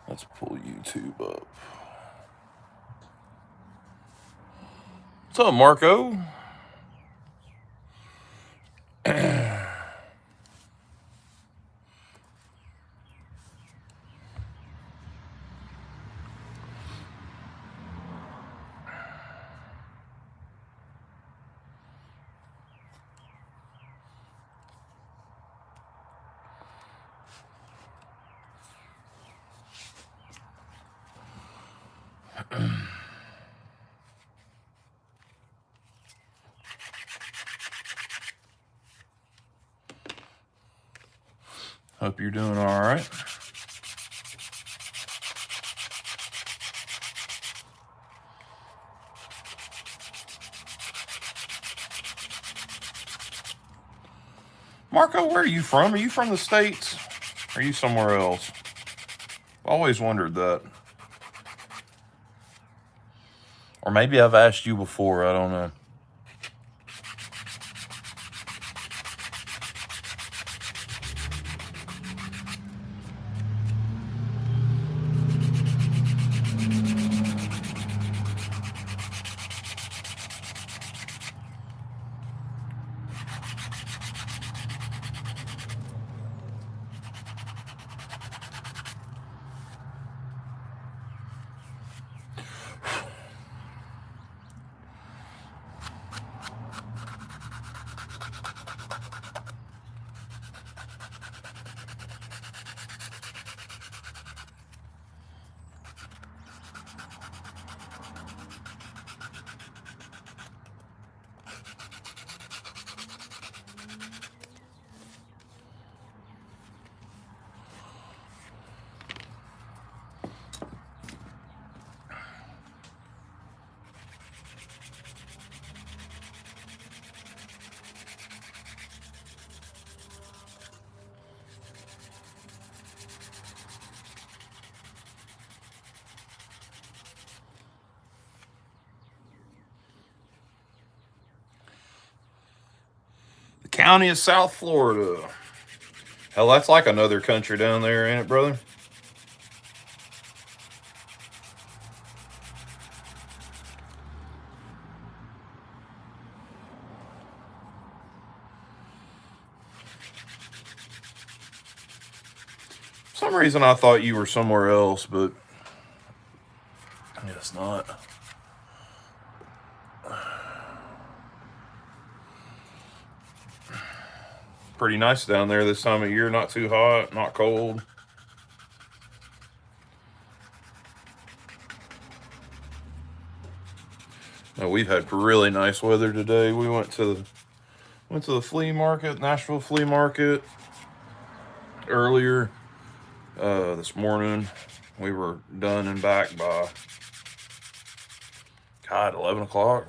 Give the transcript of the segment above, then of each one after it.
Let's pull YouTube up. What's up, Marco? Hope you're doing all right. Marco, where are you from? Are you from the States? Or are you somewhere else? Always wondered that. Or maybe I've asked you before, I don't know. County of South Florida. Hell, that's like another country down there, ain't it, brother? For some reason I thought you were somewhere else, but I guess not. Pretty nice down there this time of year. Not too hot, not cold. No, we've had really nice weather today. We went to the flea market, Nashville flea market, earlier this morning. We were done and back by 11 o'clock.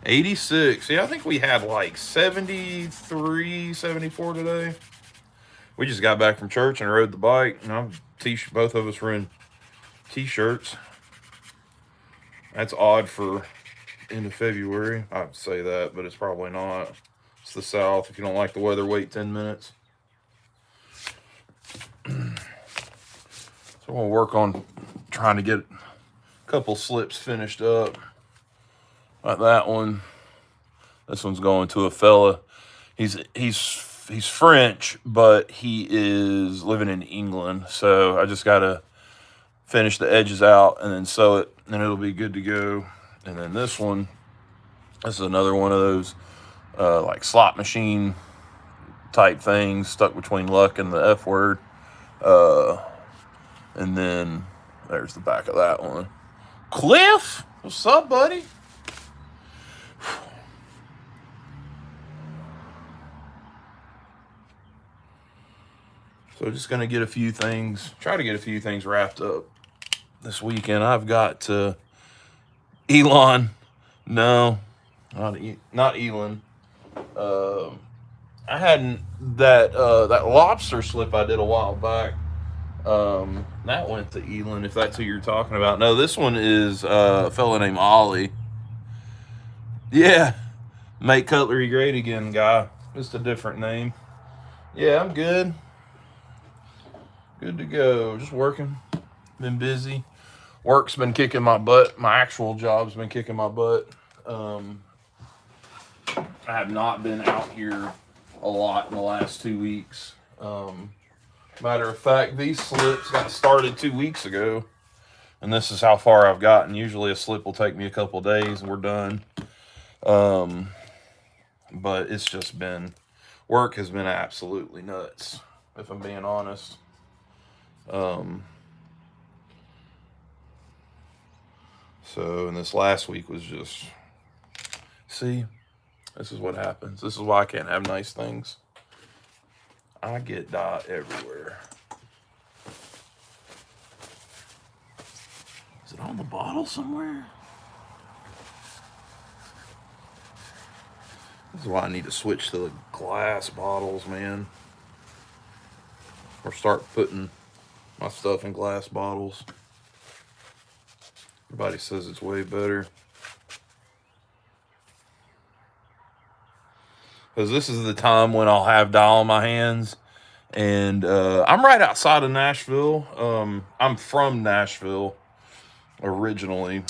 86. Yeah, I think we had like 73, 74 today. We just got back from church and rode the bike, and both of us were in t-shirts. That's odd for end of February. I'd say that, but it's probably not. It's the South. If you don't like the weather, wait 10 minutes. So I'm going to work on trying to get a couple slips finished up. Like that one. This one's going to a fella. He's French, but he is living in England. So I just got to finish the edges out and then sew it, and it'll be good to go. And then this is another one of those like slot machine type things stuck between luck and the F word. And then there's the back of that one. Cliff, what's up, buddy? So just going to try to get a few things wrapped up this weekend. I've got Elon. No, not Elon. I had that lobster slip I did a while back. That went to Elon, if that's who you're talking about. No, this one is a fella named Ollie. Yeah, make cutlery great again, guy. Just a different name. Yeah, I'm good. Good to go. Just working. Been busy. Work's been kicking my butt. My actual job's been kicking my butt. I have not been out here a lot in the last 2 weeks. Matter of fact, these slips got started 2 weeks ago, and this is how far I've gotten. Usually a slip will take me a couple days and we're done. But it's just been, work has been absolutely nuts, if I'm being honest. So, and this last week was just, see, this is what happens. This is why I can't have nice things. I get dye everywhere. Is it on the bottle somewhere? This is why I need to switch to the glass bottles, man. Or start putting my stuff in glass bottles. Everybody says it's way better. Because this is the time when I'll have dye on my hands. And I'm right outside of Nashville. I'm from Nashville originally.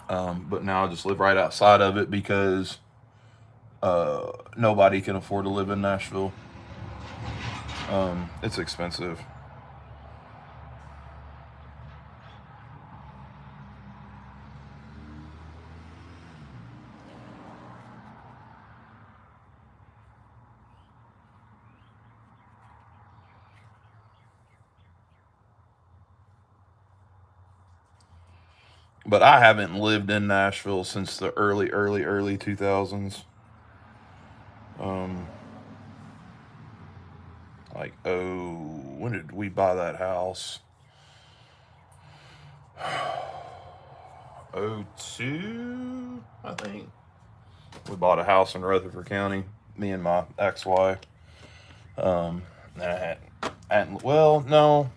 But now I just live right outside of it because nobody can afford to live in Nashville. It's expensive. But I haven't lived in Nashville since the early 2000s. Like, when did we buy that house? 02, I think. We bought a house in Rutherford County, me and my ex-wife. Well, no.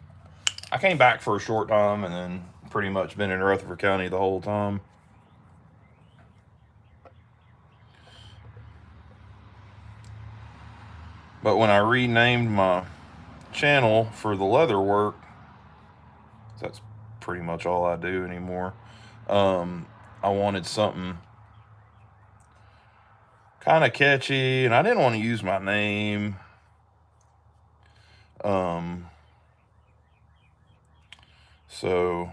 I came back for a short time and then pretty much been in Rutherford County the whole time. But when I renamed my channel for the leather work, that's pretty much all I do anymore. I wanted something kind of catchy, and I didn't want to use my name. So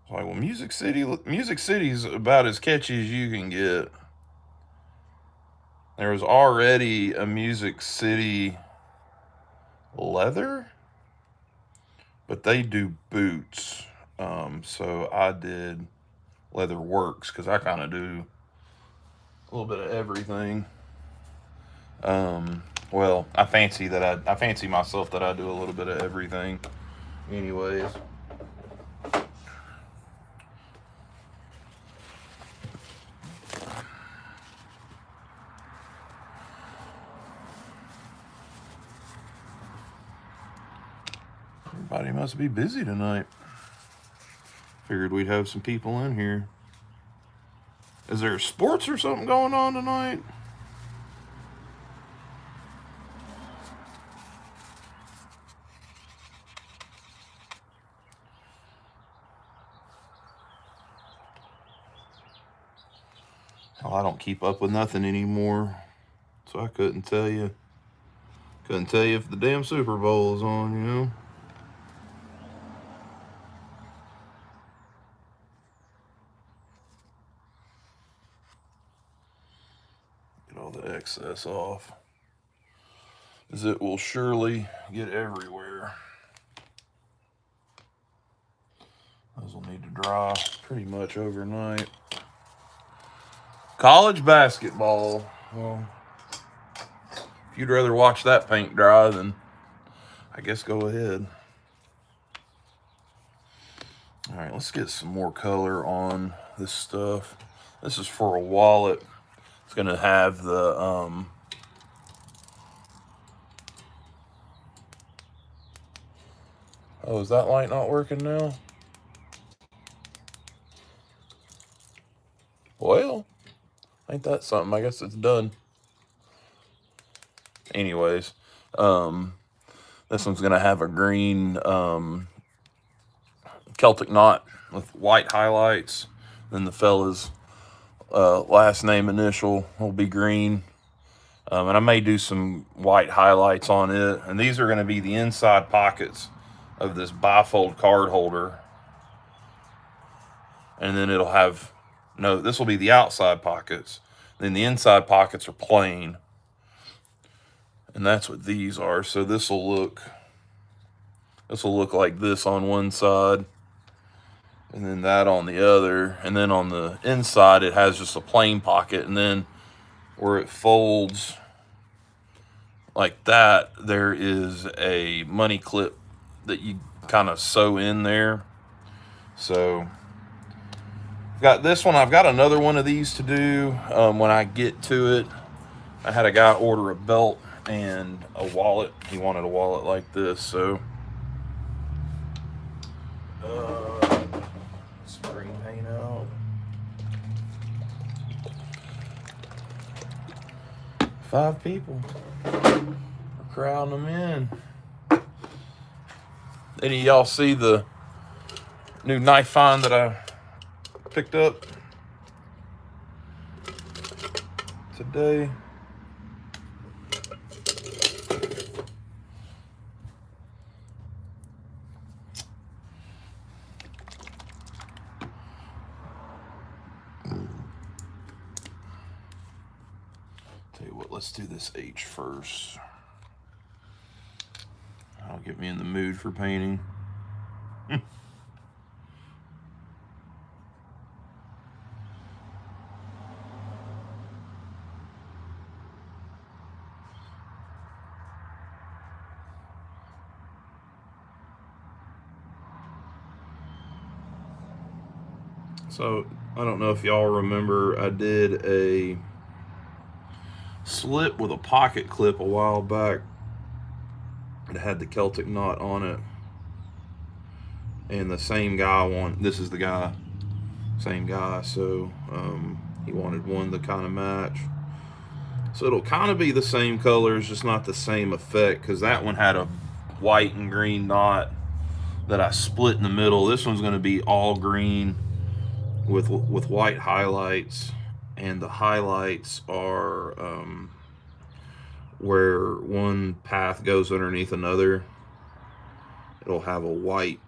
I was like, well, Music City's about as catchy as you can get. There was already a Music City leather, but they do boots. So I did Leatherworks because I kind of do a little bit of everything. Well, I fancy myself that I do a little bit of everything. Anyways. Everybody must be busy tonight. Figured we'd have some people in here. Is there sports or something going on tonight? Well, I don't keep up with nothing anymore, so I couldn't tell you. Couldn't tell you if the damn Super Bowl is on, you know? Get all the excess off, as it will surely get everywhere. Those will need to dry pretty much overnight. College basketball. Well, if you'd rather watch that paint dry, then I guess go ahead. All right, let's get some more color on this stuff. This is for a wallet. It's going to have the oh, is that light not working now? Well, ain't that something? I guess it's done. anyways. This one's gonna have a green Celtic knot with white highlights. Then the fella's last name initial will be green. And I may do some white highlights on it. And these are going to be the inside pockets of this bifold card holder. And then it'll have, no, this will be the outside pockets. Then the inside pockets are plain. And that's what these are. So this will look like this on one side. And then that on the other. And then on the inside, it has just a plain pocket. And then where it folds like that, there is a money clip that you kind of sew in there. So got this one. I've got another one of these to do when I get to it. I had a guy order a belt and a wallet. He wanted a wallet like this, so spring paint out. 5 people. We're crowding them in. Any of y'all see the new knife find that I picked up today? Tell you what, let's do this H first. That'll get me in the mood for painting. So, I don't know if y'all remember, I did a slip with a pocket clip a while back. It had the Celtic knot on it. And the same guy this is the guy, same guy, so he wanted one to kind of match. So it'll kind of be the same colors, just not the same effect, because that one had a white and green knot that I split in the middle. This one's going to be all green with white highlights, and the highlights are where one path goes underneath another. It'll have a white,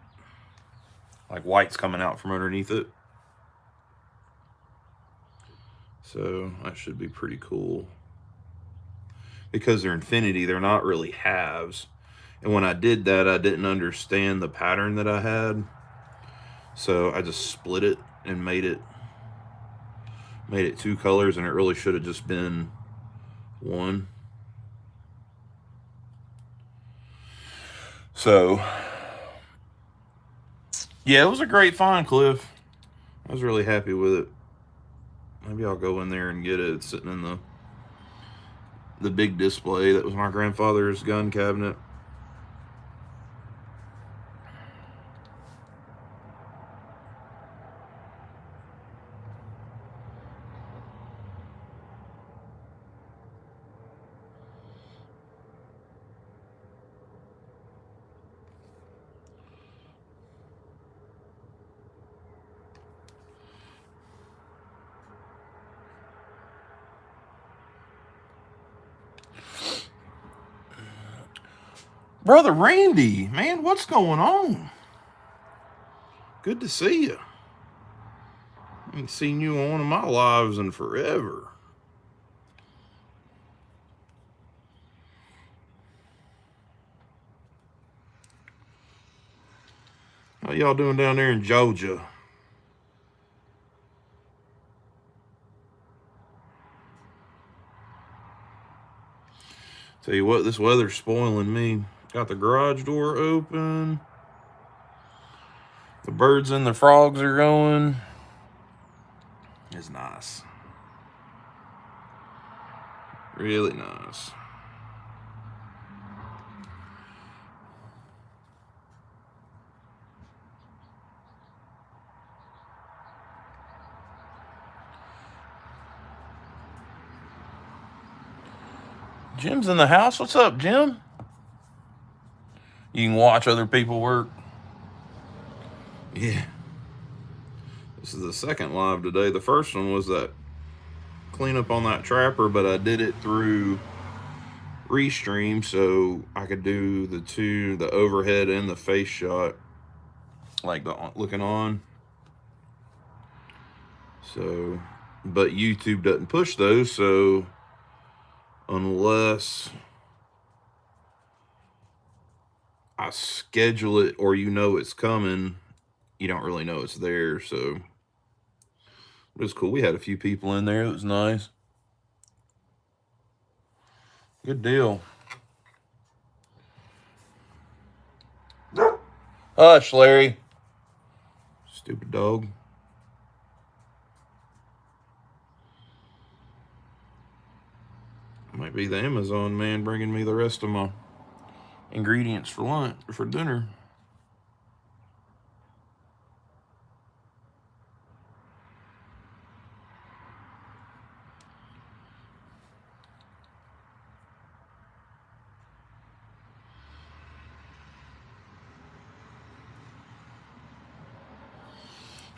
like white's coming out from underneath it. So that should be pretty cool. Because they're infinity, they're not really halves. And when I did that, I didn't understand the pattern that I had. So I just split it and made it 2 colors, and it really should have just been 1. So yeah, it was a great find, Cliff. I was really happy with it. Maybe I'll go in there and get it. It's sitting in the big display that was my grandfather's gun cabinet. Brother Randy, man, what's going on? Good to see you. I haven't seen you on one of my lives in forever. How y'all doing down there in Georgia? Tell you what, this weather's spoiling me. Got the garage door open. The birds and the frogs are going. It's nice. Really nice. Jim's in the house. What's up, Jim? You can watch other people work. Yeah. This is the second live today. The first one was that cleanup on that trapper, but I did it through Restream so I could do the overhead and the face shot, like the looking on. So, but YouTube doesn't push those, so unless I schedule it or it's coming, you don't really know it's there. So it was cool. We had a few people in there. It was nice. Good deal. Hush, Larry. Stupid dog. Might be the Amazon man bringing me the rest of my ingredients for lunch, for dinner.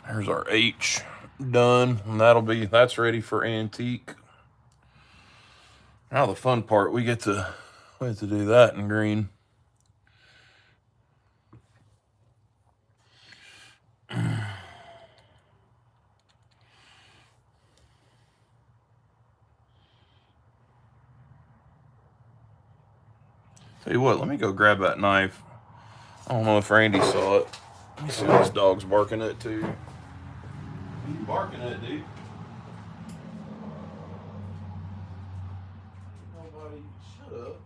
There's our H done, and that's ready for antique. Now the fun part, we get to do that in green. Tell you what, let me go grab that knife. I don't know if Randy saw it. Let me see what this dog's barking at too. What are you barking at, dude? Nobody, shut up.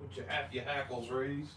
With your hackles raised.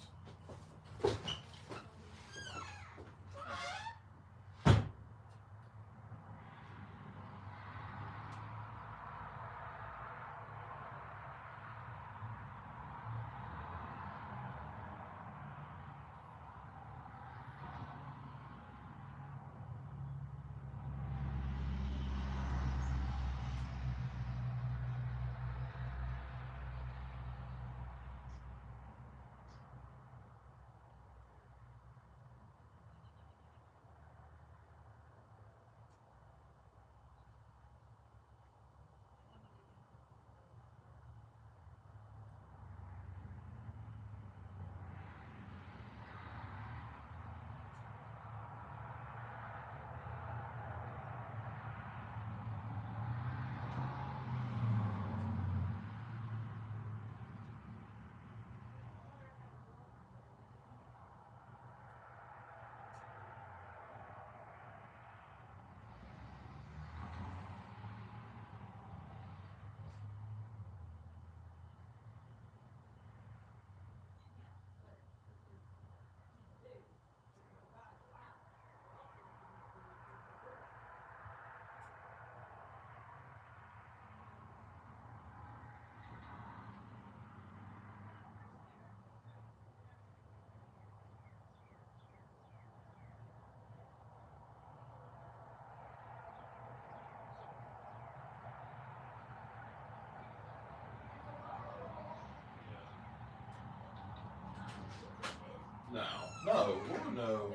No.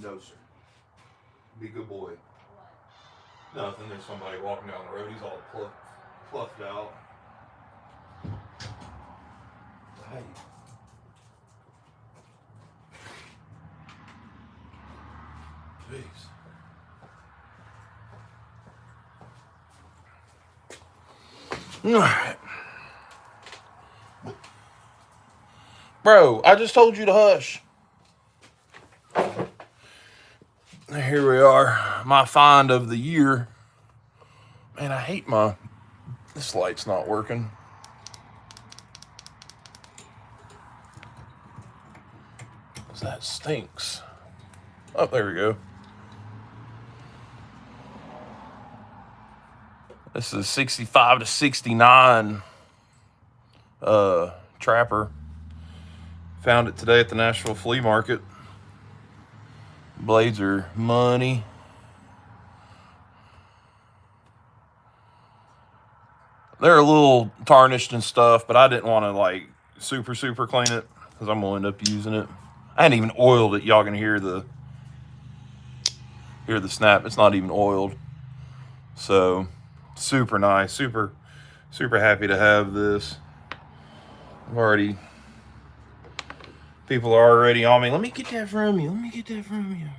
No, sir. Be a good boy. Nothing. There's somebody walking down the road. He's all fluffed out. Hey. Jeez. All right. Bro, I just told you to hush. Here we are. My find of the year. Man, I hate this light's not working. That stinks. Oh, there we go. This is 65 to 69 trapper. Found it today at the Nashville flea market. Blades are money. They're a little tarnished and stuff, but I didn't want to like super clean it because I'm gonna end up using it. I hadn't even oiled it. Y'all can hear the snap. It's not even oiled. So super nice, super happy to have this. I've already, people are already on me. Let me get that from you. Let me get that from you.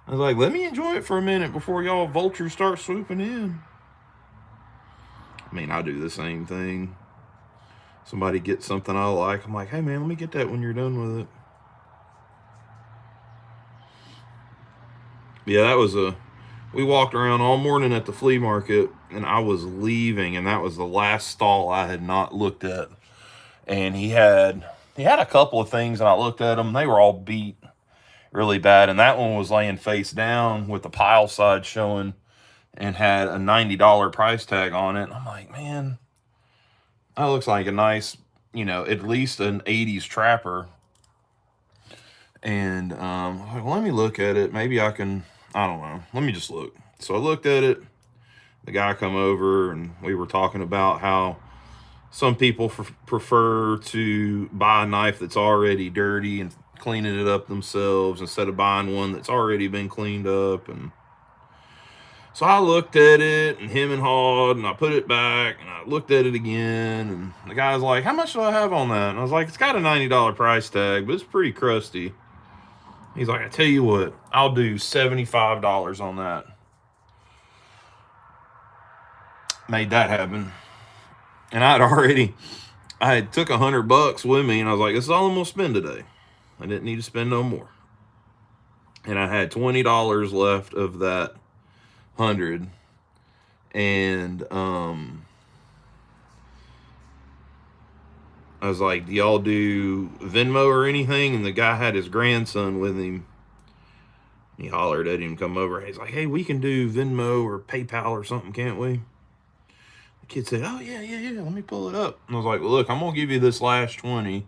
I was like, let me enjoy it for a minute before y'all vultures start swooping in. I mean, I do the same thing. Somebody gets something I like, I'm like, hey man, let me get that when you're done with it. Yeah, that was we walked around all morning at the flea market, and I was leaving, and that was the last stall I had not looked at. And he had a couple of things, and I looked at them. They were all beat really bad, and that one was laying face down with the pile side showing and had a $90 price tag on it. And I'm like, man, that looks like a nice, at least an 80s trapper. And well, let me look at it. Maybe I can, I don't know. Let me just look. So I looked at it. The guy come over, and we were talking about how some people prefer to buy a knife that's already dirty and cleaning it up themselves instead of buying one that's already been cleaned up. And so I looked at it and him and hawed, and I put it back, and I looked at it again, and the guy's like, how much do I have on that? And I was like, it's got a $90 price tag, but it's pretty crusty. He's like, I tell you what, I'll do $75 on that. Made that happen. And I had took $100 with me, and I was like, this is all I'm gonna spend today. I didn't need to spend no more. And I had $20 left of that 100. And I was like, do y'all do Venmo or anything? And the guy had his grandson with him. He hollered at him, come over. He's like, hey, we can do Venmo or PayPal or something, can't we? The kid said, oh, yeah, let me pull it up. And I was like, well, look, I'm going to give you this last 20,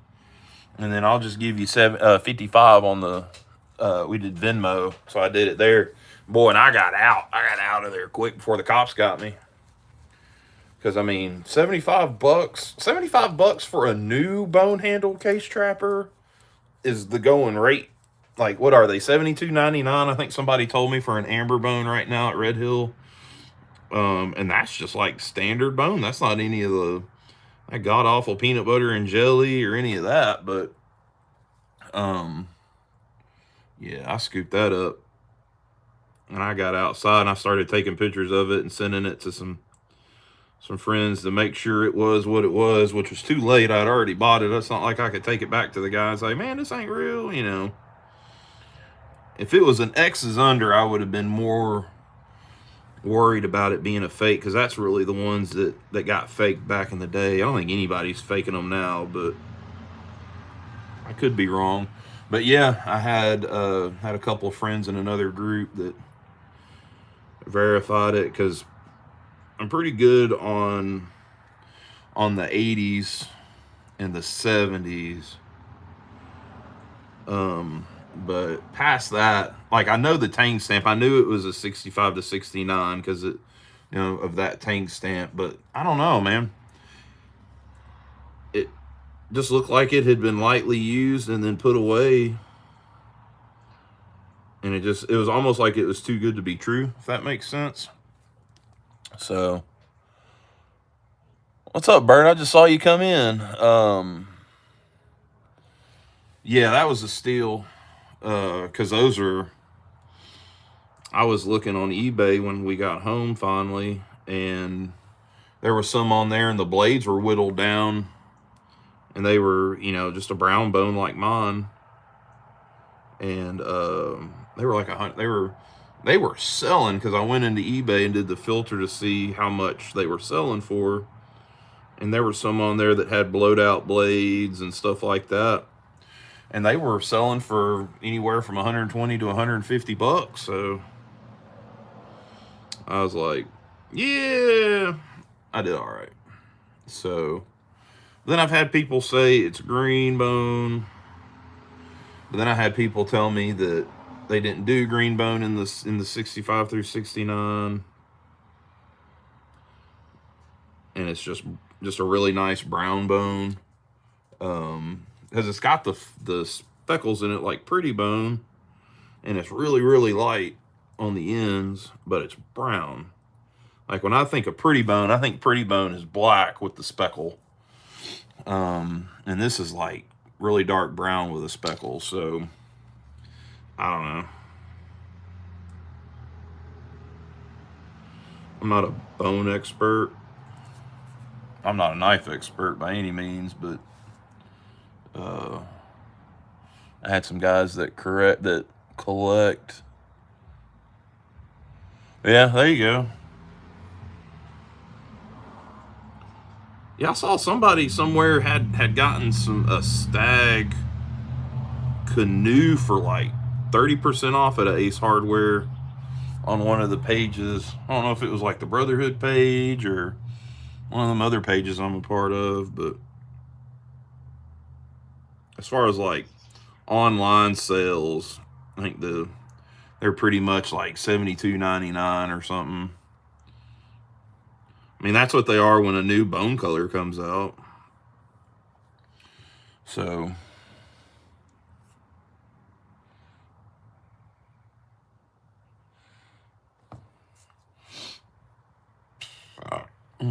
and then I'll just give you 55 on the, we did Venmo, so I did it there. Boy, and I got out of there quick before the cops got me. Because, I mean, $75 for a new bone handle case trapper is the going rate. Like, what are they, $72.99? I think somebody told me for an amber bone right now at Red Hill. And that's just like standard bone. That's not any of that god-awful peanut butter and jelly or any of that. But, yeah, I scooped that up. And I got outside and I started taking pictures of it and sending it to some friends to make sure it was what it was, which was too late. I'd already bought it. It's not like I could take it back to the guy and say, man, this ain't real, If it was an X's under, I would have been more worried about it being a fake, because that's really the ones that got faked back in the day. I don't think anybody's faking them now, but I could be wrong. But yeah, I had a couple of friends in another group that verified it, because I'm pretty good on the 80s and the 70s. But past that, like, I know the tank stamp. I knew it was a 65 to 69 because it, of that tank stamp. But I don't know, man. It just looked like it had been lightly used and then put away. And it was almost like it was too good to be true, if that makes sense. So, what's up, Bert? I just saw you come in. Yeah, that was a steal. Because I was looking on eBay when we got home finally, and there was some on there, and the blades were whittled down, and they were, just a brown bone like mine. And they were like they were selling, because I went into eBay and did the filter to see how much they were selling for, and there were some on there that had blowed out blades and stuff like that. And they were selling for anywhere from 120 to 150 bucks. So I was like, yeah, I did all right. So then I've had people say it's green bone. But then I had people tell me that they didn't do green bone in the 65 through 69. and it's just a really nice brown bone. Because it's got the speckles in it like pretty bone, and it's really, really light on the ends, but it's brown. Like when I think of pretty bone, I think pretty bone is black with the speckle. And this is like really dark brown with a speckle, so I don't know. I'm not a bone expert. I'm not a knife expert by any means, but I had some guys that collect. Yeah, there you go. Yeah, I saw somebody somewhere had gotten a stag canoe for like 30% off at Ace Hardware on one of the pages. I don't know if it was like the Brotherhood page or one of them other pages I'm a part of, but as far as like online sales, I think they're pretty much like $72.99 or something. I mean, that's what they are when a new bone color comes out. So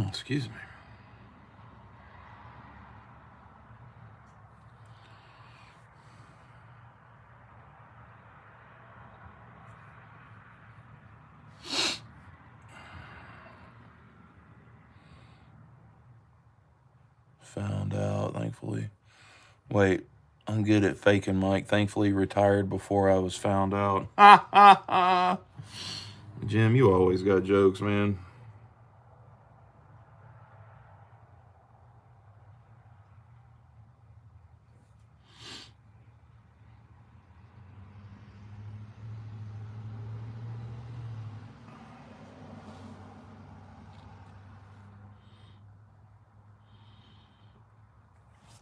excuse me. Found out, thankfully. Wait, I'm good at faking Mike. Thankfully retired before I was found out. Ha ha ha. Jim, you always got jokes, man.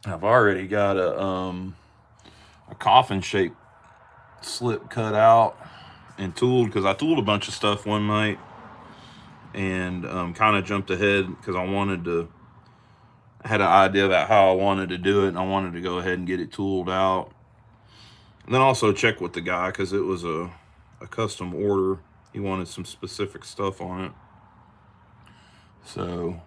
I've already got a coffin shaped slip cut out and tooled, because I tooled a bunch of stuff one night and kind of jumped ahead because I had an idea about how I wanted to do it, and I wanted to go ahead and get it tooled out. And then also check with the guy, because it was a custom order. He wanted some specific stuff on it. So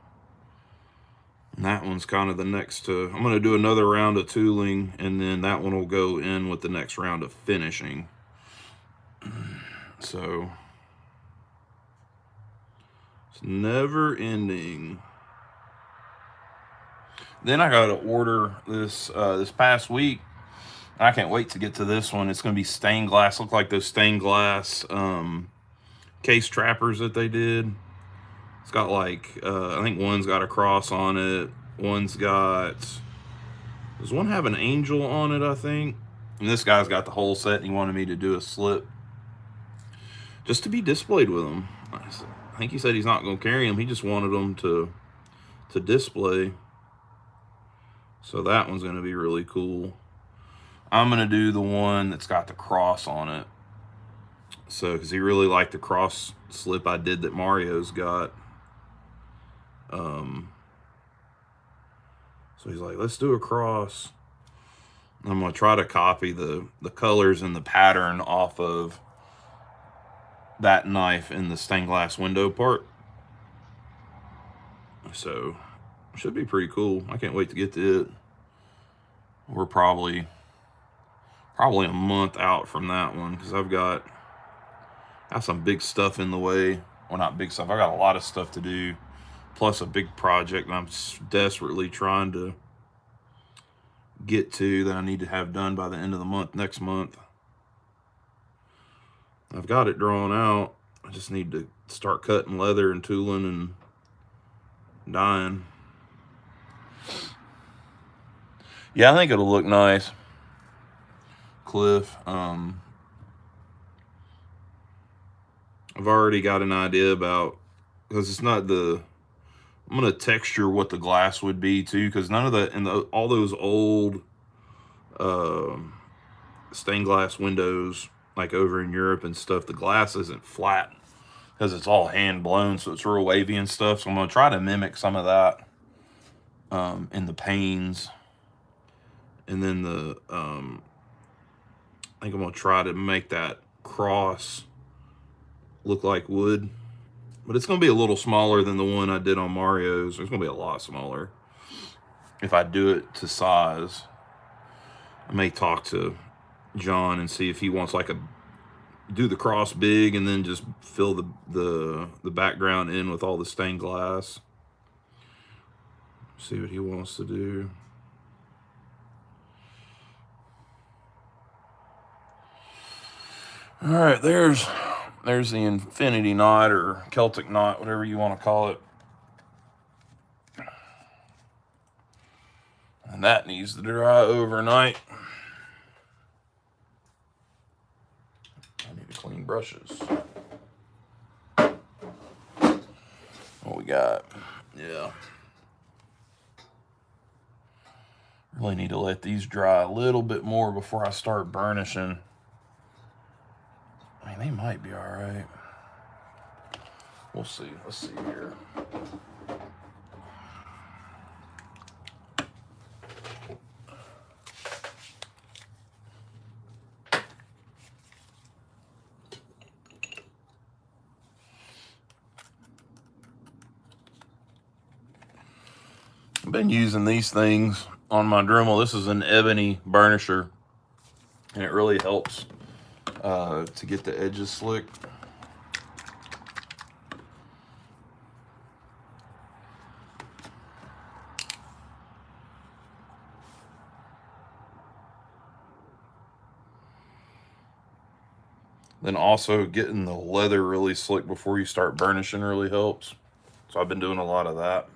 and that one's kind of the next I'm going to do another round of tooling, and then that one will go in with the next round of finishing. So it's never ending. Then I got to order this past week. I can't wait to get to this one. It's going to be stained glass. Look like those stained glass case trappers that they did. It's got like, I think one's got a cross on it. Does one have an angel on it, I think? And this guy's got the whole set, and he wanted me to do a slip just to be displayed with them. I think he said he's not going to carry them. He just wanted them to display. So that one's going to be really cool. I'm going to do the one that's got the cross on it. So, because he really liked the cross slip I did that Mario's got. So he's like, let's do a cross. I'm going to try to copy the colors and the pattern off of that knife in the stained glass window part. So, should be pretty cool. I can't wait to get to it. We're probably a month out from that one, because I've got some big stuff in the way. Well, not big stuff. I got a lot of stuff to do, plus a big project I'm desperately trying to get to that I need to have done by the end of the month, next month. I've got it drawn out. I just need to start cutting leather and tooling and dyeing. Yeah, I think it'll look nice. Cliff, I've already got an idea about, because it's not I'm gonna texture what the glass would be too, because none of that all those old stained glass windows, like over in Europe and stuff, the glass isn't flat because it's all hand blown, so it's real wavy and stuff. So I'm going to try to mimic some of that in the panes. And then I think I'm going to try to make that cross look like wood. But it's going to be a little smaller than the one I did on Mario's. It's going to be a lot smaller if I do it to size. I may talk to John and see if he wants like do the cross big and then just fill the background in with all the stained glass. See what he wants to do. All right, there's the infinity knot or Celtic knot, whatever you want to call it. And that needs to dry overnight. I need to clean brushes. What we got? Yeah. Really need to let these dry a little bit more before I start burnishing. I mean, they might be all right. We'll see. Let's see here. I've been using these things on my Dremel. This is an ebony burnisher, and it really helps to get the edges slick. Then also getting the leather really slick before you start burnishing really helps. So I've been doing a lot of that.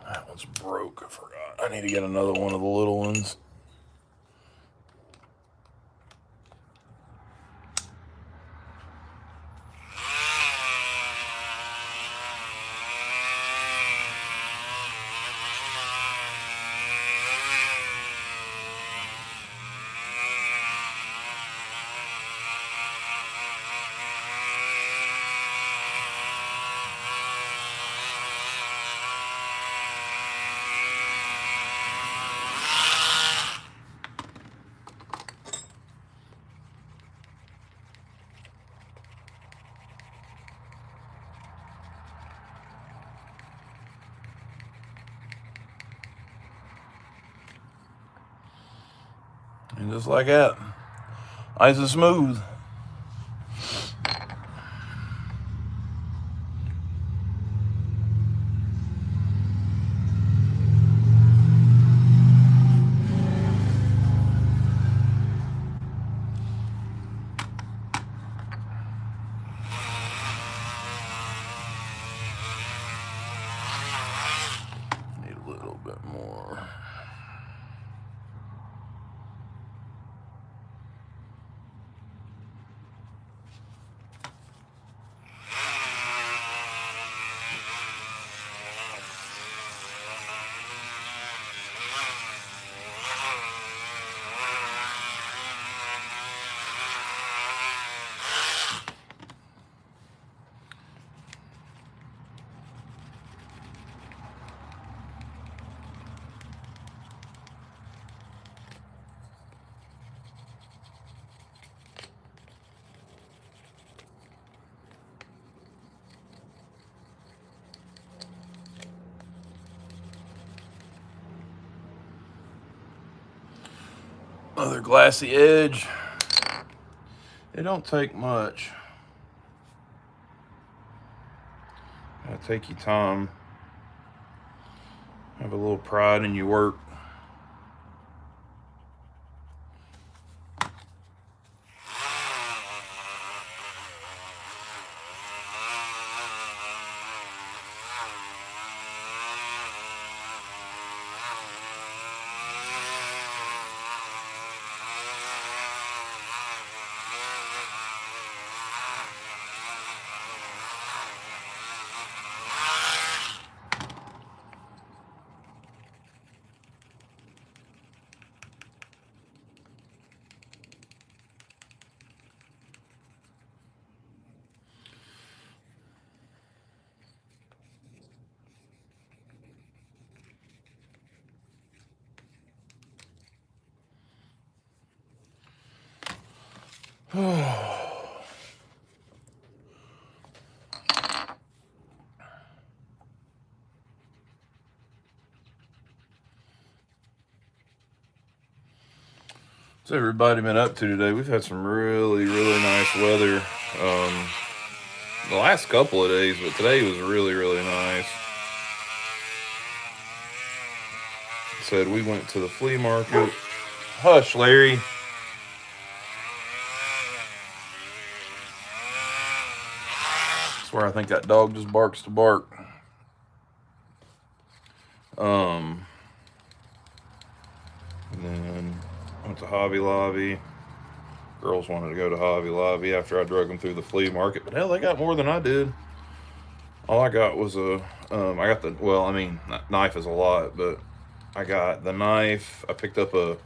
That one's broke, I forgot. I need to get another one of the little ones. And just like that, nice and smooth. Need a little bit more. Another glassy edge. It don't take much. Gotta take your time. Have a little pride in your work. What's everybody been up to today? We've had some really, really nice weather the last couple of days, but today was really, really nice. Said we went to the flea market. Hush, Larry. I swear I think that dog just barks to bark. And then went to Hobby Lobby. Girls wanted to go to Hobby Lobby after I drug them through the flea market, but hell, they got more than I did. All I got was I got the, well, I mean, knife is a lot, but I got the knife. I picked up a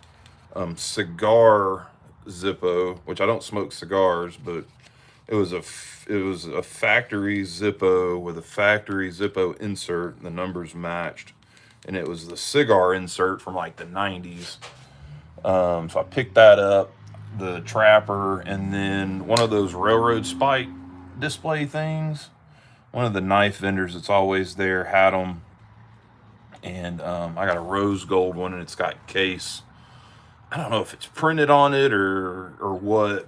cigar Zippo, which I don't smoke cigars, but it was a factory Zippo with a factory Zippo insert. The numbers matched, and it was the cigar insert from like the 90s. So I picked that up, the Trapper, and then one of those railroad spike display things. One of the knife vendors that's always there had them, and I got a rose gold one, and it's got case. I don't know if it's printed on it or what,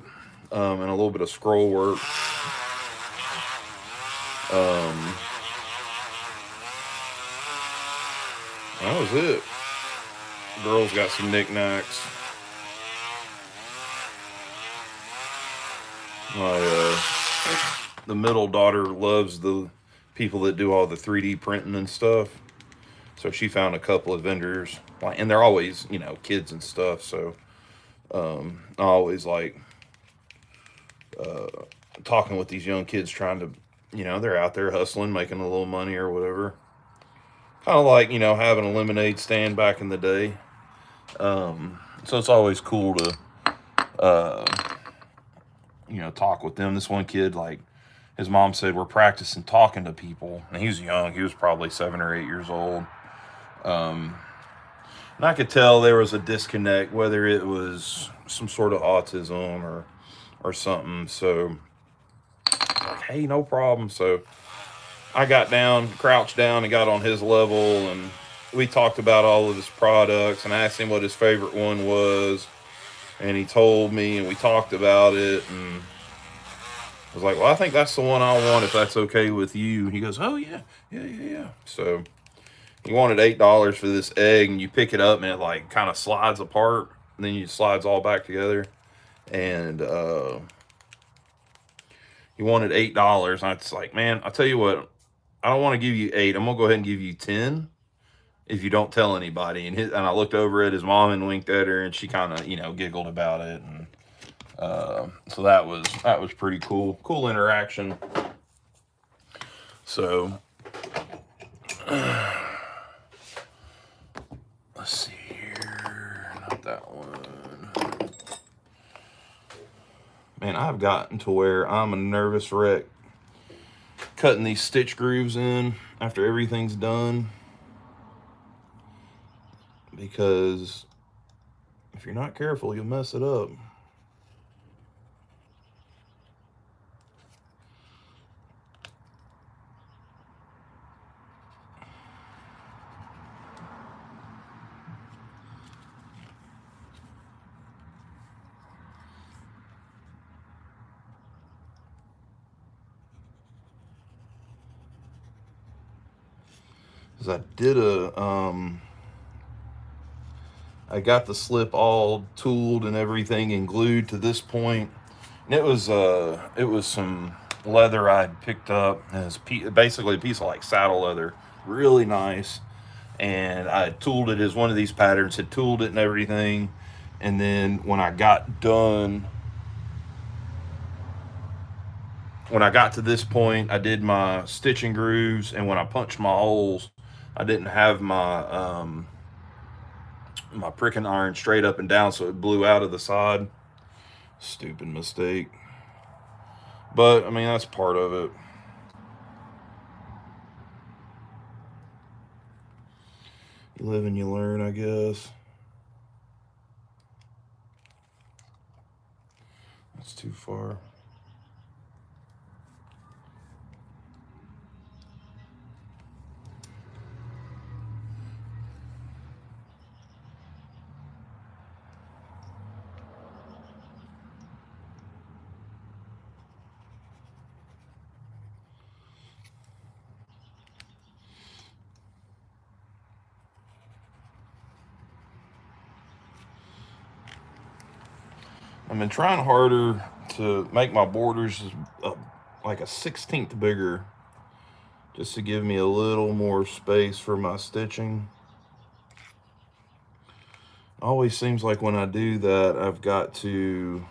and a little bit of scroll work. That was it. Girls got some knickknacks. The middle daughter loves the people that do all the 3D printing and stuff. So she found a couple of vendors, and they're always, kids and stuff. So I always like talking with these young kids, trying to, they're out there hustling, making a little money or whatever. Kind of like, having a lemonade stand back in the day. So it's always cool to, talk with them. This one kid, like, his mom said, we're practicing talking to people. And he was young. He was probably 7 or 8 years old. And I could tell there was a disconnect, whether it was some sort of autism or something. So, like, hey, no problem. So I got down, crouched down, and got on his level, and we talked about all of his products, and I asked him what his favorite one was, and he told me, and we talked about it, and I was like, well, I think that's the one I want, if that's okay with you. And he goes, oh, yeah. So he wanted $8 for this egg, and you pick it up, and it, like, kind of slides apart, and then it slides all back together, and he wanted $8, and I was like, man, I'll tell you what, I don't want to give you 8. I'm going to go ahead and give you 10 if you don't tell anybody. And I looked over at his mom and winked at her, and she kind of, giggled about it. And so that was pretty cool. Cool interaction. So let's see here. Not that one. Man, I've gotten to where I'm a nervous wreck cutting these stitch grooves in after everything's done, because if you're not careful, you'll mess it up. Because I did I got the slip all tooled and everything and glued to this point. And it was some leather I'd picked up. And it's basically a piece of like saddle leather, really nice. And I tooled it as one of these patterns, had tooled it and everything. And then when I got to this point, I did my stitching grooves, and when I punched my holes, I didn't have my my pricking iron straight up and down, so it blew out of the side. Stupid mistake. But, I mean, that's part of it. You live and you learn, I guess. That's too far. I've been trying harder to make my borders like a 1/16 bigger, just to give me a little more space for my stitching. Always seems like when I do that, I've got to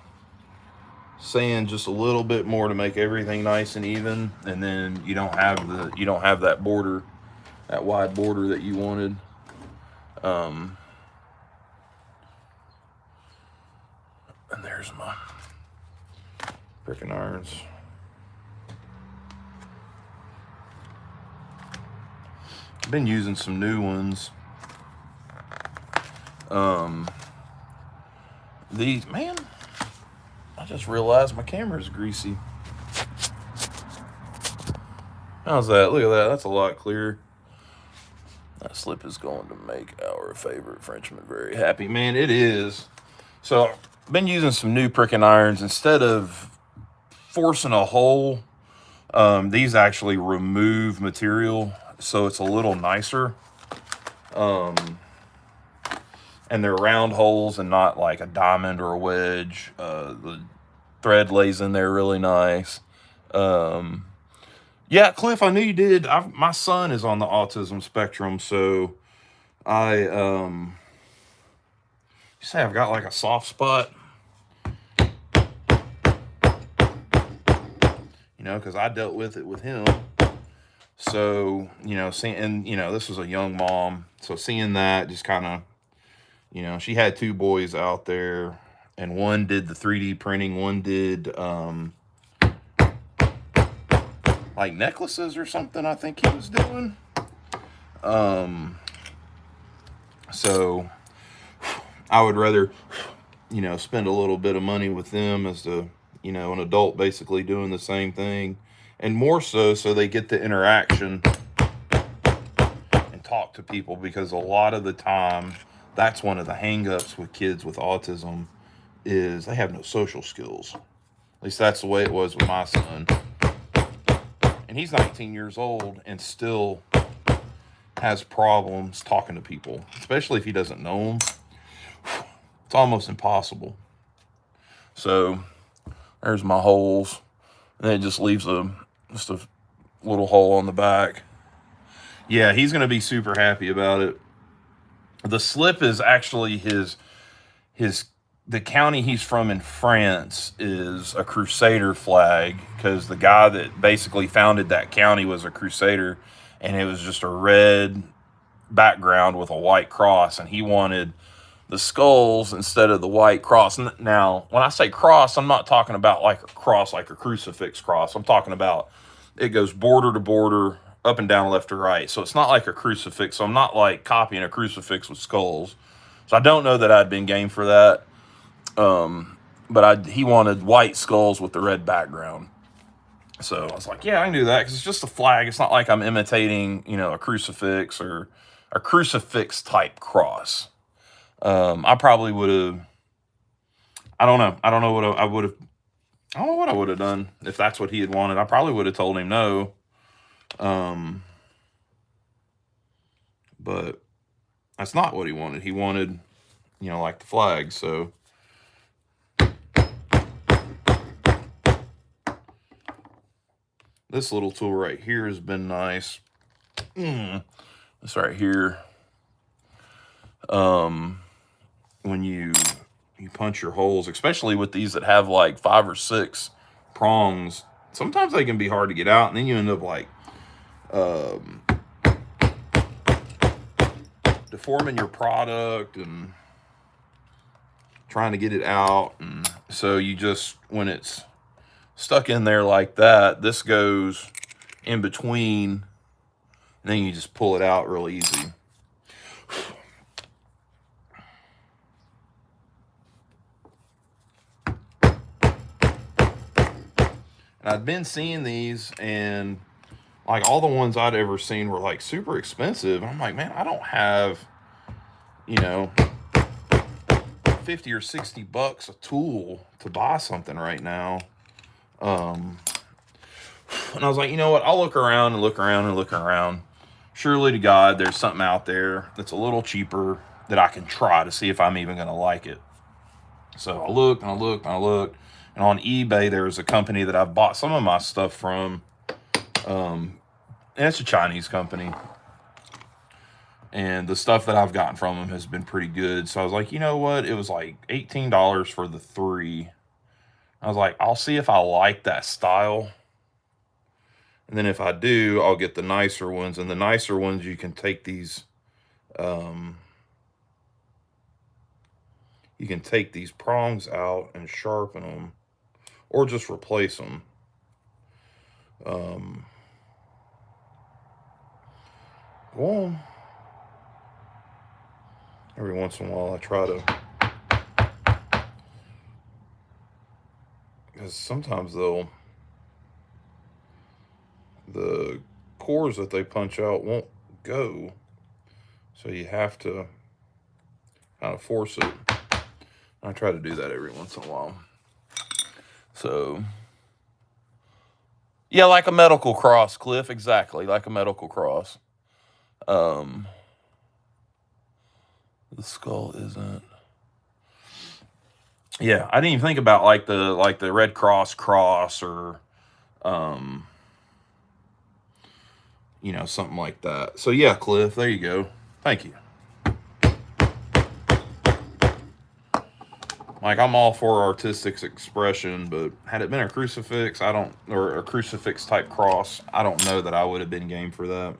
sand just a little bit more to make everything nice and even, and then you don't have that border, that wide border that you wanted. And there's my frickin' irons. I've been using some new ones. These, man, I just realized my camera's greasy. How's that? Look at that. That's a lot clearer. That slip is going to make our favorite Frenchman very happy. Man, it is. So I've been using some new pricking irons. Instead of forcing a hole, these actually remove material, so it's a little nicer. And they're round holes and not like a diamond or a wedge. The thread lays in there really nice. Yeah, Cliff, I knew you did. My son is on the autism spectrum, so you say I've got like a soft spot, because I dealt with it with him. So, this was a young mom, so seeing that just kind of, she had 2 boys out there, and one did the 3D printing, one did like necklaces or something, I think he was doing. So I would rather, spend a little bit of money with them as to, an adult basically doing the same thing, and more so they get the interaction and talk to people, because a lot of the time that's one of the hang-ups with kids with autism is they have no social skills. At least that's the way it was with my son. And he's 19 years old and still has problems talking to people, especially if he doesn't know them. It's almost impossible. So there's my holes. And then it just leaves just a little hole on the back. Yeah, he's going to be super happy about it. The slip is actually the county he's from in France is a Crusader flag, because the guy that basically founded that county was a Crusader, and it was just a red background with a white cross, and he wanted the skulls instead of the white cross. Now, when I say cross, I'm not talking about like a cross, like a crucifix cross. I'm talking about it goes border to border, up and down, left to right. So it's not like a crucifix. So I'm not like copying a crucifix with skulls. So I don't know that I'd been game for that. But he wanted white skulls with the red background. So I was like, yeah, I can do that, because it's just a flag. It's not like I'm imitating, a crucifix or a crucifix type cross. I probably would have, I don't know what I would have, I don't know what I would have done if that's what he had wanted. I probably would have told him no. But that's not what he wanted. He wanted, like the flag. So this little tool right here has been nice. This right here. When you punch your holes, especially with these that have like 5 or 6 prongs, sometimes they can be hard to get out, and then you end up like deforming your product and trying to get it out. And so you just, when it's stuck in there like that, this goes in between, and then you just pull it out real easy. And I'd been seeing these, and like all the ones I'd ever seen were like super expensive. I'm like, man, I don't have, 50 or 60 bucks a tool to buy something right now. And I was like, you know what? I'll look around and look around and look around. Surely to God, there's something out there that's a little cheaper that I can try to see if I'm even going to like it. So I looked and I looked and I looked, and on eBay there's a company that I've bought some of my stuff from, and it's a Chinese company, and the stuff that I've gotten from them has been pretty good. So I was like, you know what? It was like $18 for the 3. I was like, I'll see if I like that style, and then if I do, I'll get the nicer ones. And the nicer ones, you can take these, you can take these prongs out and sharpen them, or just replace them. Well, every once in a while I try to, because sometimes the cores that they punch out won't go, so you have to kind of force it. I try to do that every once in a while. So, yeah, like a medical cross, Cliff, exactly, like a medical cross. The skull isn't. Yeah, I didn't even think about like the Red Cross or, you know, something like that. So yeah, Cliff, there you go. Thank you. Like, I'm all for artistic expression, but had it been a crucifix, or a crucifix type cross, I don't know that I would have been game for that.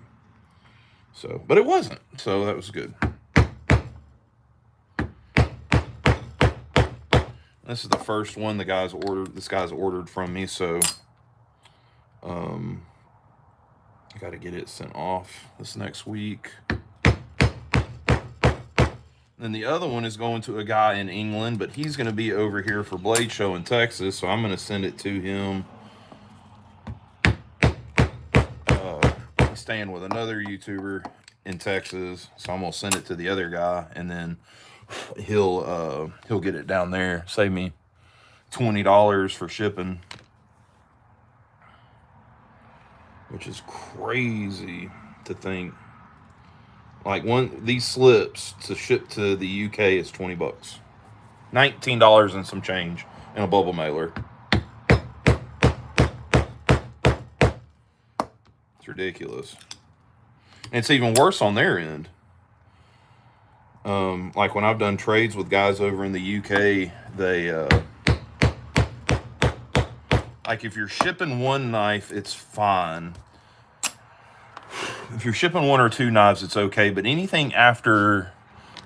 So, but it wasn't, so that was good. This is the first one this guy's ordered from me, so I got to get it sent off this next week. And the other one is going to a guy in England, but he's going to be over here for Blade Show in Texas, so I'm going to send it to him. He's staying with another YouTuber in Texas, so I'm going to send it to the other guy, and then he'll get it down there. Save me $20 for shipping, which is crazy to think. Like, these slips to ship to the UK is $20, $19 and some change in a bubble mailer. It's ridiculous. And it's even worse on their end. Like, when I've done trades with guys over in the UK, they like, if you're shipping one knife, it's fine. If you're shipping 1 or 2 knives, it's okay. But anything after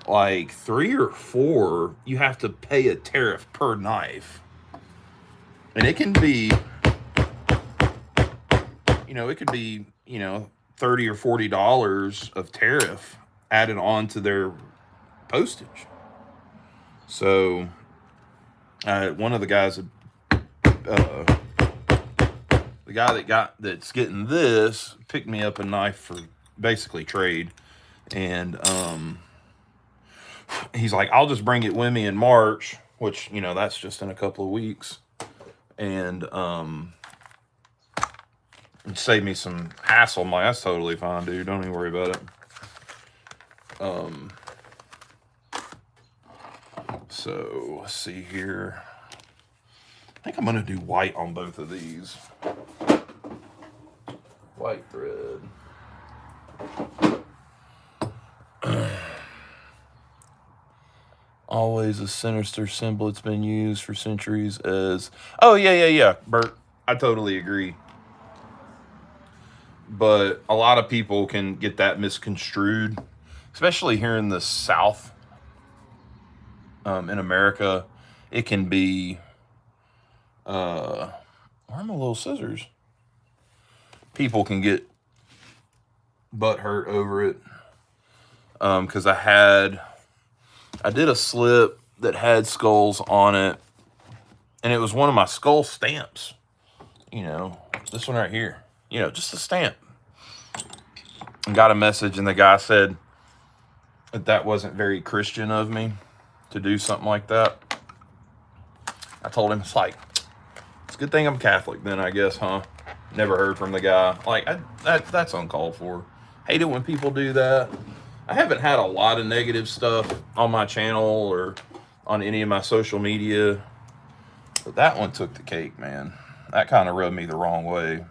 like 3 or 4, you have to pay a tariff per knife. And it can be, it could be, $30 or $40 of tariff added on to their postage. So, one of the guys, the guy that's getting this picked me up a knife for basically trade, and he's like, I'll just bring it with me in March, which, that's just in a couple of weeks, and save me some hassle. I'm like, that's totally fine, dude, don't even worry about it. So let's see here. I think I'm gonna do white on both of these. White thread. Always a sinister symbol. It's been used for centuries as... Oh, yeah, Bert. I totally agree. But a lot of people can get that misconstrued, especially here in the South. In America, it can be... where are my little scissors? People can get butt hurt over it. Because I did a slip that had skulls on it, and it was one of my skull stamps. This one right here. Just a stamp. And got a message, and the guy said that wasn't very Christian of me to do something like that. I told him, it's a good thing I'm Catholic then, I guess, huh? Never heard from the guy. Like, that's uncalled for. Hate it when people do that. I haven't had a lot of negative stuff on my channel or on any of my social media. But that one took the cake, man. That kind of rubbed me the wrong way.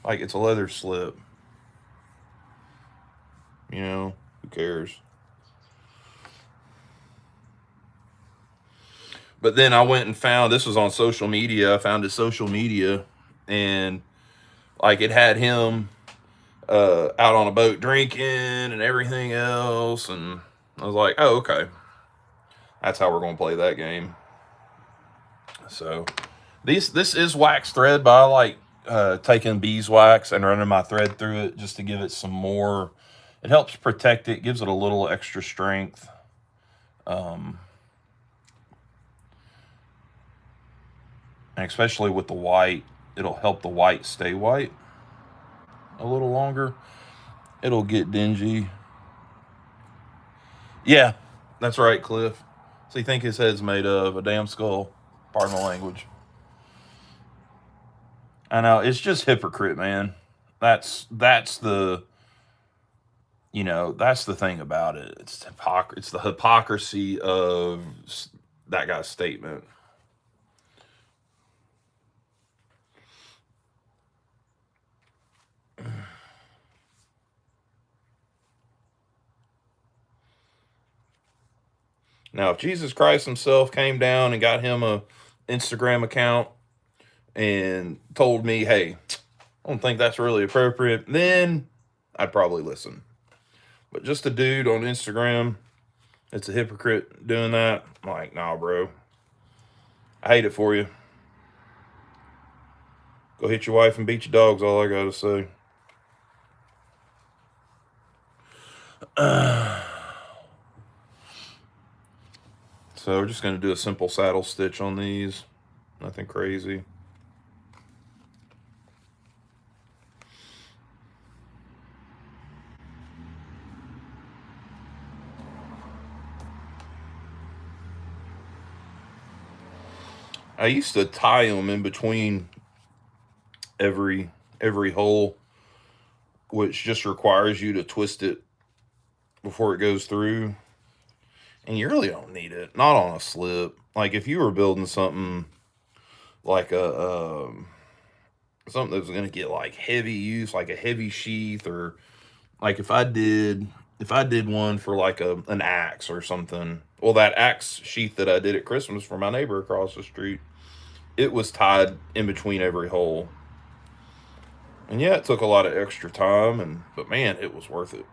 Like, it's a leather slip. You know, who cares? But then I went and found, this was on social media. I found his social media, and like it had him out on a boat drinking and everything else. And I was like, oh, okay. That's how we're going to play that game. So this is wax thread, but I like taking beeswax and running my thread through it just to give it some more. It helps protect it, gives it a little extra strength. And especially with the white, it'll help the white stay white a little longer. It'll get dingy. Yeah, that's right, Cliff. So you think his head's made of a damn skull? Pardon the language. I know, it's just hypocrite, man. That's the that's the thing about it. It's the hypocrisy of that guy's statement. Now, if Jesus Christ himself came down and got him a Instagram account and told me, hey, I don't think that's really appropriate, then I'd probably listen. But just a dude on Instagram that's a hypocrite doing that, I'm like, nah, bro. I hate it for you. Go hit your wife and beat your dogs, all I gotta say. So we're just gonna do a simple saddle stitch on these. Nothing crazy. I used to tie them in between every hole, which just requires you to twist it before it goes through. And you really don't need it. Not on a slip. Like if you were building something like something that was going to get like heavy use, like a heavy sheath, or like if I did one for like an axe or something. Well, that axe sheath that I did at Christmas for my neighbor across the street, it was tied in between every hole. And yeah, it took a lot of extra time, but man, it was worth it.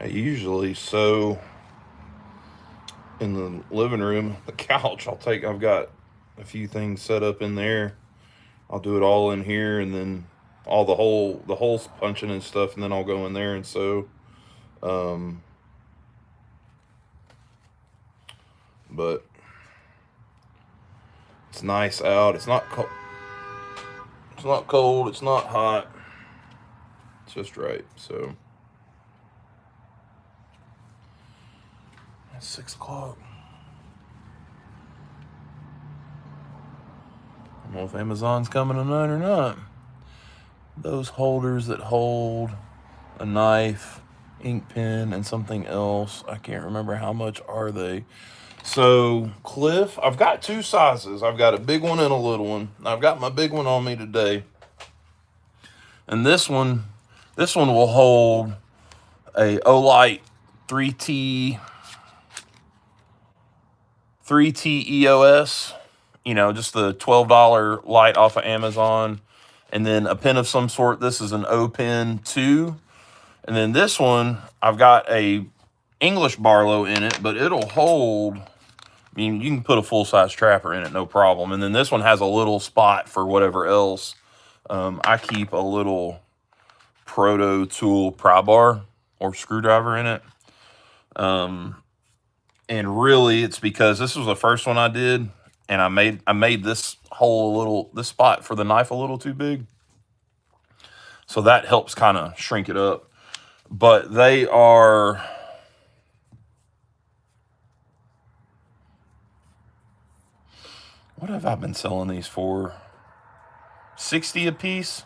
I usually sew in the living room, the couch. I've got a few things set up in there. I'll do it all in here, and then all the holes punching and stuff, and then I'll go in there and sew. But it's nice out. It's not cold. It's not cold. It's not hot. It's just right. So it's 6 o'clock. I don't know if Amazon's coming tonight or not. Those holders that hold a knife, ink pen, and something else, I can't remember how much are they. So, Cliff, I've got 2 sizes. I've got a big one and a little one. I've got my big one on me today. And this one will hold a Olight 3T EOS, just the $12 light off of Amazon, and then a pen of some sort. This is an O pen 2. And then this one, I've got a English Barlow in it, but it'll hold, you can put a full-size trapper in it, no problem. And then this one has a little spot for whatever else. I keep a little Proto Tool pry bar or screwdriver in it. And really it's because this was the first one I did, and I made this hole this spot for the knife a little too big. So that helps kind of shrink it up. But they are, what have I been selling these for? 60 a piece,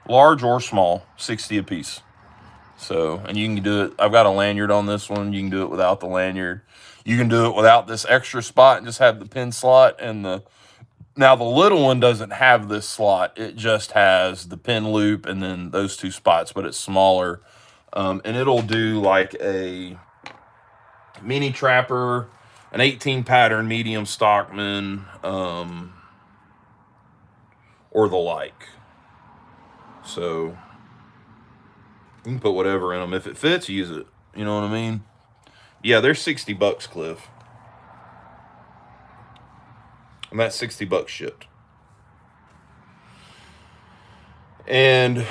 large or small, 60 a piece. So, and you can do it, I've got a lanyard on this one. You can do it without the lanyard. You can do it without this extra spot and just have the pin slot and now the little one doesn't have this slot. It just has the pin loop and then those two spots, but it's smaller. And it'll do like a mini trapper, an 18 pattern medium stockman, or the like. So you can put whatever in them. If it fits, use it. You know what I mean? Yeah, they're $60, Cliff. And that's $60 shipped. And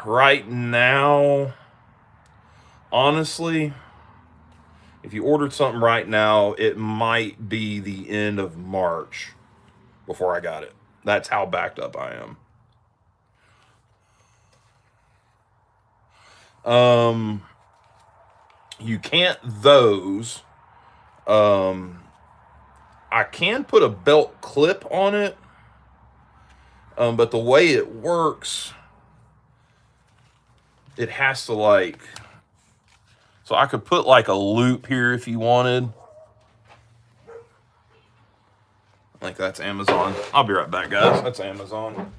right now, honestly, if you ordered something right now, it might be the end of March before I got it. That's how backed up I am. You can't those. I can put a belt clip on it, but the way it works, it has to like, so I could put like a loop here if you wanted. I think that's Amazon. I'll be right back, guys. That's Amazon.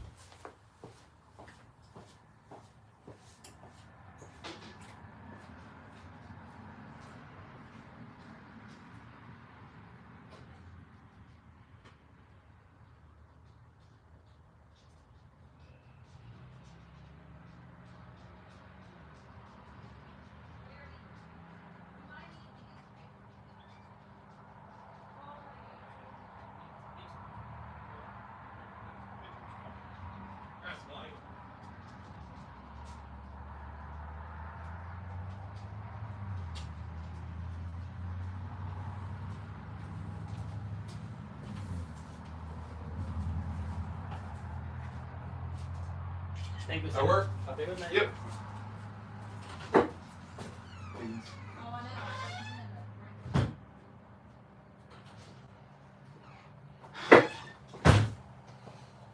Thank you, sir. That work? Okay with me? Yep.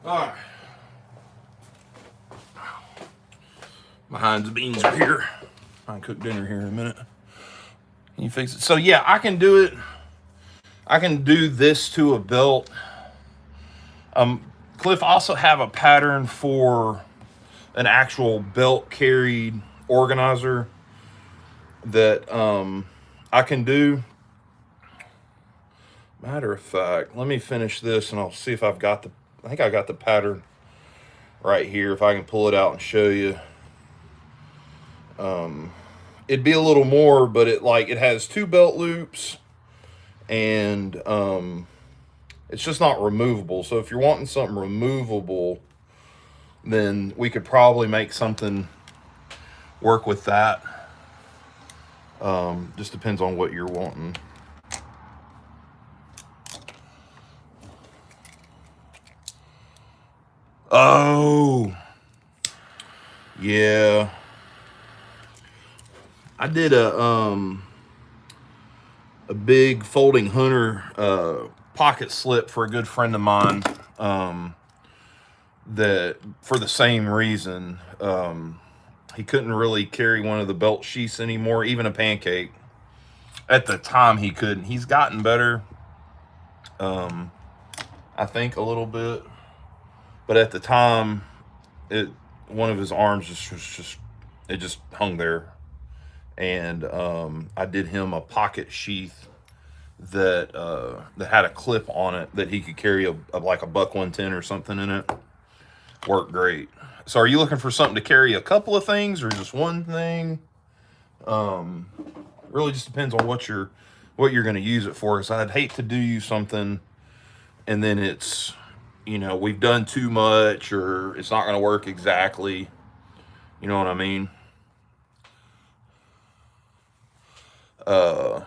All right. My Heinz beans are here. I'll cook dinner here in a minute. Can you fix it? So yeah, I can do it. I can do this to a belt. Cliff, also have a pattern for an actual belt carried organizer that I can do. Matter of fact, let me finish this and I'll see if I've got I think I got the pattern right here. If I can pull it out and show you. It'd be a little more, but it has two belt loops and it's just not removable. So if you're wanting something removable, then we could probably make something work with that. Just depends on what you're wanting. Oh, yeah. I did a big folding hunter pocket slip for a good friend of mine, that for the same reason. He couldn't really carry one of the belt sheaths anymore, even a pancake. At the time he couldn't. He's gotten better, I think a little bit, but at the time one of his arms just hung there. And I did him a pocket sheath that had a clip on it that he could carry like a buck 110 or something in it. Worked great. So are you looking for something to carry a couple of things or just one thing? Really just depends on what you're going to use it for. Because I'd hate to do you something and then it's, we've done too much or it's not going to work exactly. You know what I mean? I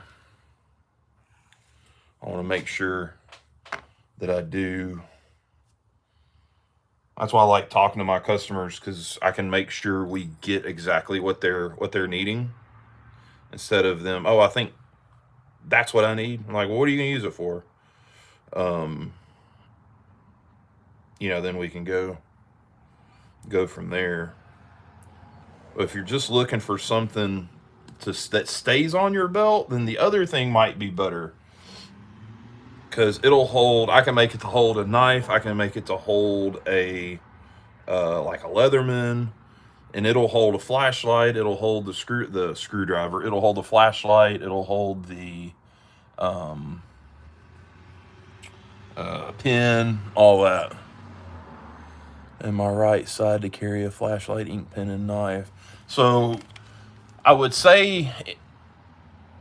want to make sure that I do. That's why I like talking to my customers, because I can make sure we get exactly what they're needing, instead of them, oh, I think that's what I need. I'm like, well, what are you gonna use it for? Then we can go from there. But if you're just looking for something that stays on your belt, then the other thing might be better, because it'll hold. I can make it to hold a knife. I can make it to hold a like a Leatherman, and it'll hold a flashlight. It'll hold the screwdriver. It'll hold the flashlight. It'll hold the pin, all that. And my right side to carry a flashlight, ink pen, and knife. So I would say,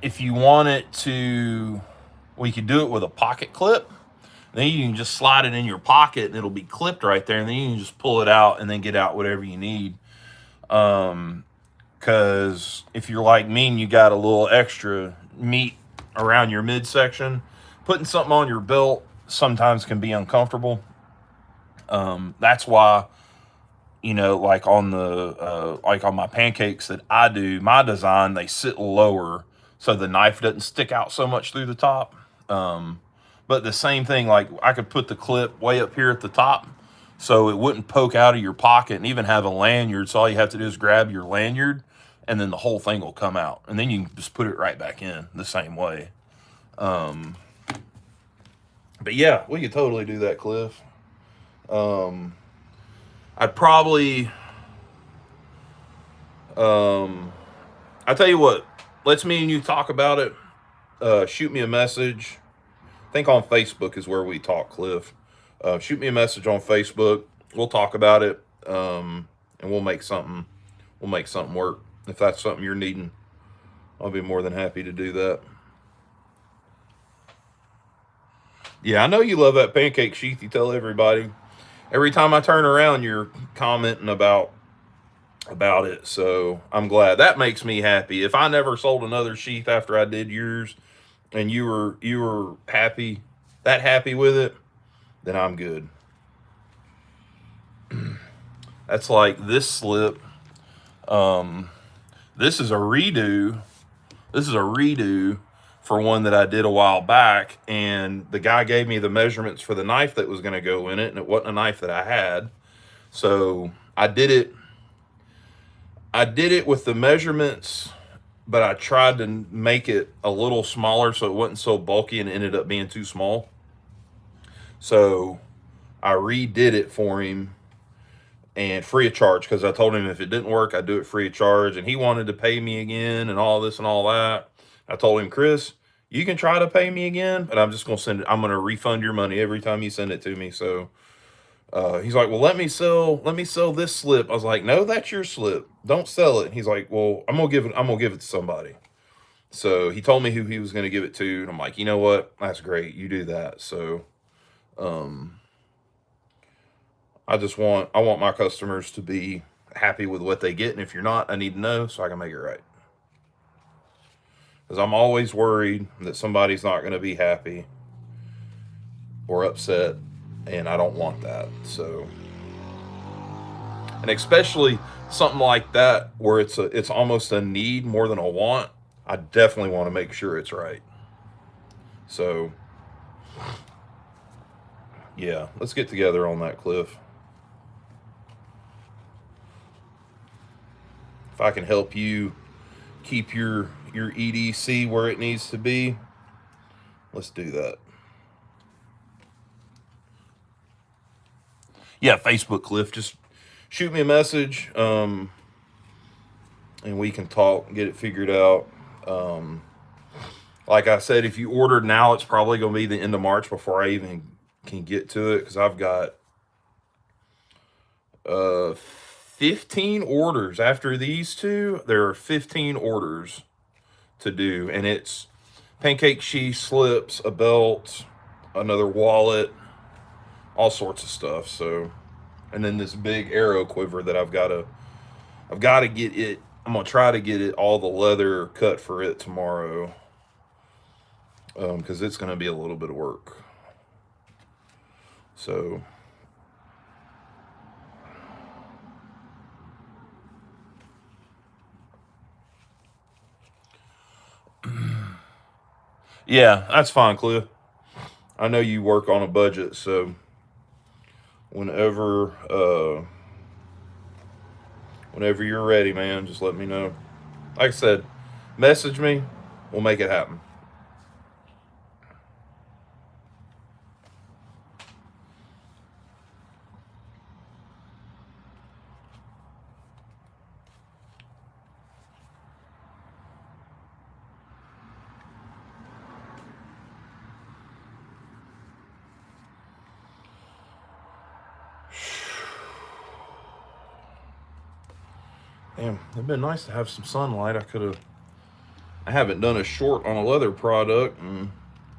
if you want it to, we could do it with a pocket clip. Then you can just slide it in your pocket and it'll be clipped right there. And then you can just pull it out and then get out whatever you need. Because if you're like me and you got a little extra meat around your midsection, putting something on your belt sometimes can be uncomfortable. That's why, like on my pancakes that I do, my design, they sit lower so the knife doesn't stick out so much through the top. But the same thing, like I could put the clip way up here at the top so it wouldn't poke out of your pocket, and even have a lanyard. So all you have to do is grab your lanyard and then the whole thing will come out. And then you can just put it right back in the same way. But yeah, we could totally do that, Cliff. I'd probably, I tell you what, let's me and you talk about it. Shoot me a message. I think on Facebook is where we talk, Cliff. Shoot me a message on Facebook. We'll talk about it, and we'll make something work. If that's something you're needing, I'll be more than happy to do that. Yeah, I know you love that pancake sheath. You tell everybody. Every time I turn around, you're commenting about it. So I'm glad. That makes me happy. If I never sold another sheath after I did yours, and you were happy with it, then I'm good. That's like this slip. This is a redo. For one that I did a while back, and the guy gave me the measurements for the knife that was going to go in it, and it wasn't a knife that I had. So I did it with the measurements, but I tried to make it a little smaller so it wasn't so bulky, and it ended up being too small. So I redid it for him, and free of charge, because I told him if it didn't work, I'd do it free of charge. And he wanted to pay me again and all this and all that. I told him, Chris, you can try to pay me again, but I'm just going to send it. I'm going to refund your money every time you send it to me. So he's like, well, let me sell this slip. I was like, no, that's your slip. Don't sell it. He's like, well, I'm going to give it to somebody. So he told me who he was going to give it to. And I'm like, you know what? That's great. You do that. So, I want my customers to be happy with what they get. And if you're not, I need to know so I can make it right. Because I'm always worried that somebody's not going to be happy or upset, and I don't want that. So, and especially something like that where it's almost a need more than a want, I definitely want to make sure it's right. So, yeah, let's get together on that, Cliff. If I can help you keep your EDC where it needs to be, let's do that. Yeah, Facebook, Cliff. Just shoot me a message, and we can talk and get it figured out. Like I said, if you ordered now, it's probably going to be the end of March before I even can get to it, because I've got 15 orders. After these two, there are 15 orders to do, and it's pancake sheath, slips, a belt, another wallet, all sorts of stuff. So, and then this big arrow quiver that I've got to I've got to get it. I'm gonna try to get it all the leather cut for it tomorrow, because it's gonna be a little bit of work. So yeah, that's fine, Cliff. I know you work on a budget, so whenever whenever you're ready, man, just let me know. Like I said, message me. We'll make it happen. Damn, it'd been nice to have some sunlight. I haven't done a short on a leather product in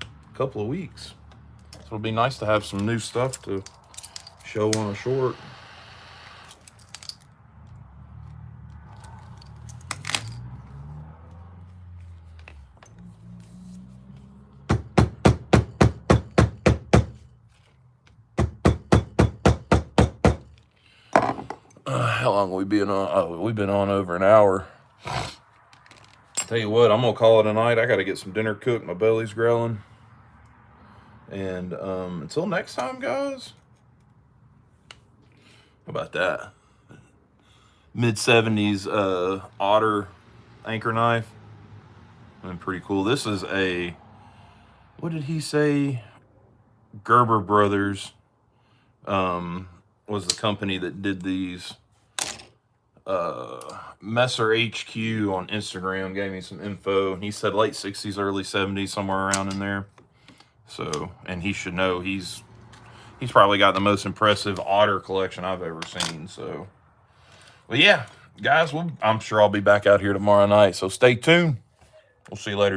a couple of weeks. So it'll be nice to have some new stuff to show on a short. How long have we been on? Oh, we've been on over an hour. Tell you what, I'm gonna call it a night. I gotta get some dinner cooked. My belly's growling. And until next time, guys. How about that? Mid-70s otter anchor knife. And pretty cool. This is a, what did he say? Gerber Brothers was the company that did these. Messer HQ on Instagram gave me some info, and he said late 60s, early 70s, somewhere around in there. So, and he should know, he's probably got the most impressive otter collection I've ever seen. So, well, yeah, guys, I'm sure I'll be back out here tomorrow night. So stay tuned. We'll see you later.